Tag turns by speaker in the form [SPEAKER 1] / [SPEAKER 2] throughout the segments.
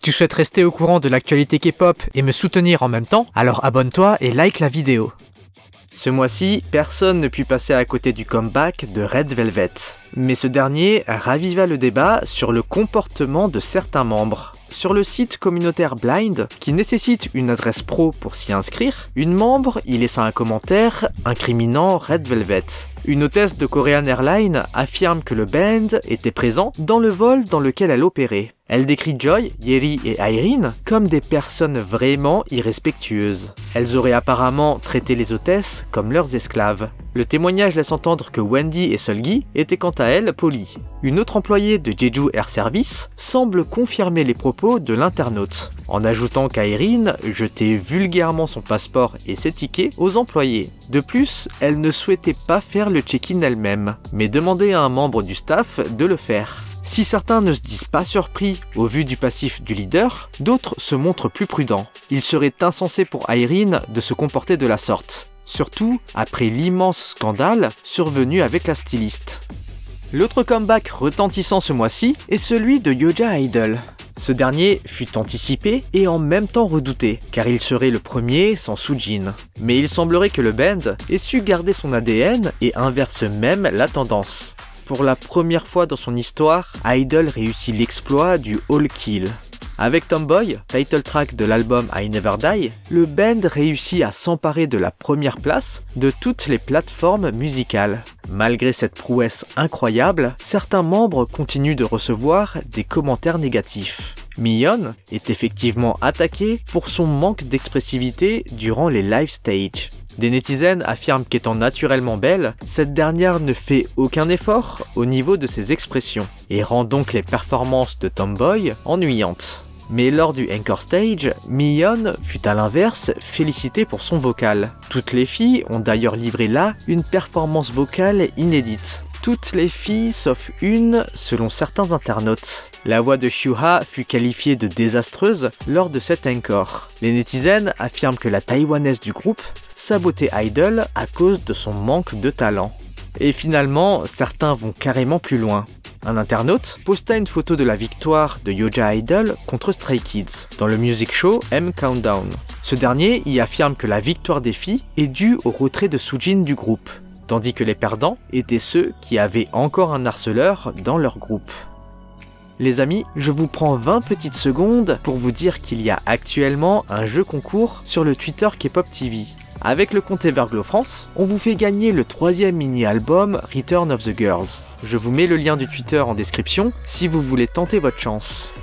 [SPEAKER 1] Tu souhaites rester au courant de l'actualité K-pop et me soutenir en même temps? Alors abonne-toi et like la vidéo. Ce mois-ci, personne ne put passer à côté du comeback de Red Velvet. Mais ce dernier raviva le débat sur le comportement de certains membres. Sur le site communautaire Blind, qui nécessite une adresse pro pour s'y inscrire, une membre y laissa un commentaire incriminant Red Velvet. Une hôtesse de Korean Airlines affirme que le band était présent dans le vol dans lequel elle opérait. Elle décrit Joy, Yeri et Irene comme des personnes vraiment irrespectueuses. Elles auraient apparemment traité les hôtesses comme leurs esclaves. Le témoignage laisse entendre que Wendy et Seulgi étaient quant à elles polies. Une autre employée de Jeju Air Service semble confirmer les propos de l'internaute, en ajoutant qu'Irene jetait vulgairement son passeport et ses tickets aux employés. De plus, elle ne souhaitait pas faire le check-in elle-même, mais demandait à un membre du staff de le faire. Si certains ne se disent pas surpris au vu du passif du leader, d'autres se montrent plus prudents. Il serait insensé pour Irene de se comporter de la sorte, surtout après l'immense scandale survenu avec la styliste. L'autre comeback retentissant ce mois-ci est celui de Yoja Idol. Ce dernier fut anticipé et en même temps redouté, car il serait le premier sans Soojin. Mais il semblerait que le band ait su garder son ADN et inverse même la tendance. Pour la première fois dans son histoire, Idol réussit l'exploit du All Kill. Avec Tomboy, title track de l'album I Never Die, le band réussit à s'emparer de la première place de toutes les plateformes musicales. Malgré cette prouesse incroyable, certains membres continuent de recevoir des commentaires négatifs. Miyeon est effectivement attaqué pour son manque d'expressivité durant les live stages. Des netizens affirment qu'étant naturellement belle, cette dernière ne fait aucun effort au niveau de ses expressions et rend donc les performances de Tomboy ennuyantes. Mais lors du Encore Stage, Miyeon fut à l'inverse félicitée pour son vocal. Toutes les filles ont d'ailleurs livré là une performance vocale inédite. Toutes les filles sauf une selon certains internautes. La voix de Hyuha fut qualifiée de désastreuse lors de cet encore. Les netizens affirment que la taïwanaise du groupe sabotait Idol à cause de son manque de talent. Et finalement, certains vont carrément plus loin. Un internaute posta une photo de la victoire de Yoja Idol contre Stray Kids dans le music show M Countdown. Ce dernier y affirme que la victoire des filles est due au retrait de Soojin du groupe, tandis que les perdants étaient ceux qui avaient encore un harceleur dans leur groupe. Les amis, je vous prends 20 petites secondes pour vous dire qu'il y a actuellement un jeu concours sur le Twitter K-pop TV. Avec le compte Everglow France, on vous fait gagner le 3e mini-album Return of the Girls. Je vous mets le lien du Twitter en description si vous voulez tenter votre chance.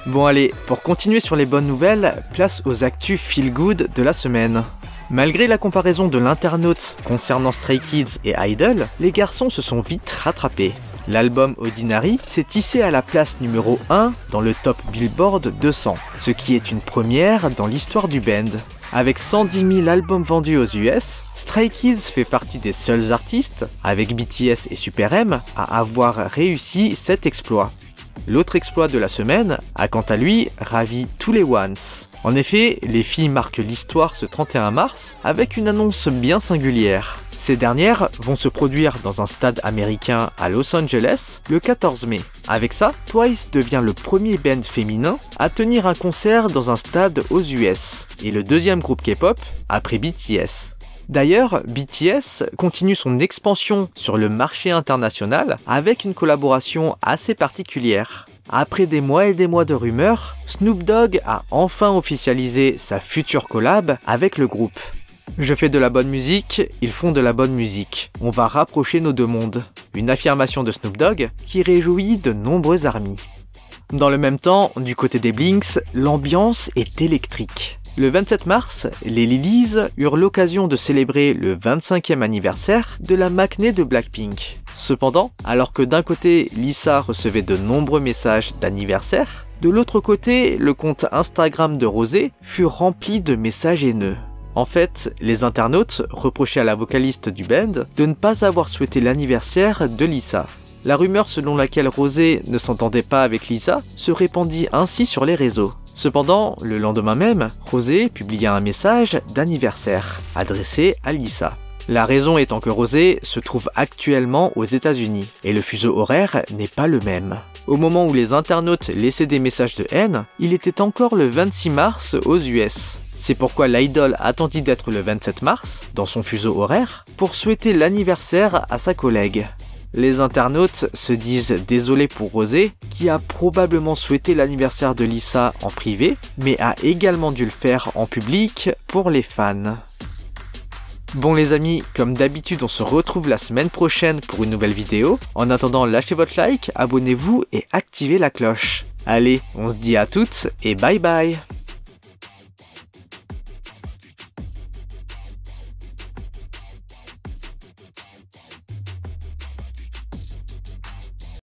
[SPEAKER 1] Bon allez, pour continuer sur les bonnes nouvelles, place aux actus feel good de la semaine. Malgré la comparaison de l'internaute concernant Stray Kids et Idol, les garçons se sont vite rattrapés. L'album Ordinary s'est hissé à la place numéro 1 dans le top Billboard 200, ce qui est une première dans l'histoire du band. Avec 110 000 albums vendus aux US, Stray Kids fait partie des seuls artistes, avec BTS et Super M, à avoir réussi cet exploit. L'autre exploit de la semaine a quant à lui ravi tous les ones. En effet, les filles marquent l'histoire ce 31 mars avec une annonce bien singulière. Ces dernières vont se produire dans un stade américain à Los Angeles le 14 mai. Avec ça, Twice devient le premier band féminin à tenir un concert dans un stade aux US, et le deuxième groupe K-pop après BTS. D'ailleurs, BTS continue son expansion sur le marché international avec une collaboration assez particulière. Après des mois et des mois de rumeurs, Snoop Dogg a enfin officialisé sa future collab avec le groupe. Je fais de la bonne musique, ils font de la bonne musique. On va rapprocher nos deux mondes. Une affirmation de Snoop Dogg qui réjouit de nombreux ARMY. Dans le même temps, du côté des Blinks, l'ambiance est électrique. Le 27 mars, les Lilies eurent l'occasion de célébrer le 25e anniversaire de la maknae de Blackpink. Cependant, alors que d'un côté, Lisa recevait de nombreux messages d'anniversaire, de l'autre côté, le compte Instagram de Rosé fut rempli de messages haineux. En fait, les internautes reprochaient à la vocaliste du band de ne pas avoir souhaité l'anniversaire de Lisa. La rumeur selon laquelle Rosé ne s'entendait pas avec Lisa se répandit ainsi sur les réseaux. Cependant, le lendemain même, Rosé publia un message d'anniversaire adressé à Lisa. La raison étant que Rosé se trouve actuellement aux États-Unis et le fuseau horaire n'est pas le même. Au moment où les internautes laissaient des messages de haine, il était encore le 26 mars aux US. C'est pourquoi l'idol attendit d'être le 27 mars, dans son fuseau horaire, pour souhaiter l'anniversaire à sa collègue. Les internautes se disent désolés pour Rosé, qui a probablement souhaité l'anniversaire de Lisa en privé, mais a également dû le faire en public pour les fans. Bon les amis, comme d'habitude on se retrouve la semaine prochaine pour une nouvelle vidéo. En attendant, lâchez votre like, abonnez-vous et activez la cloche. Allez, on se dit à toutes et bye bye.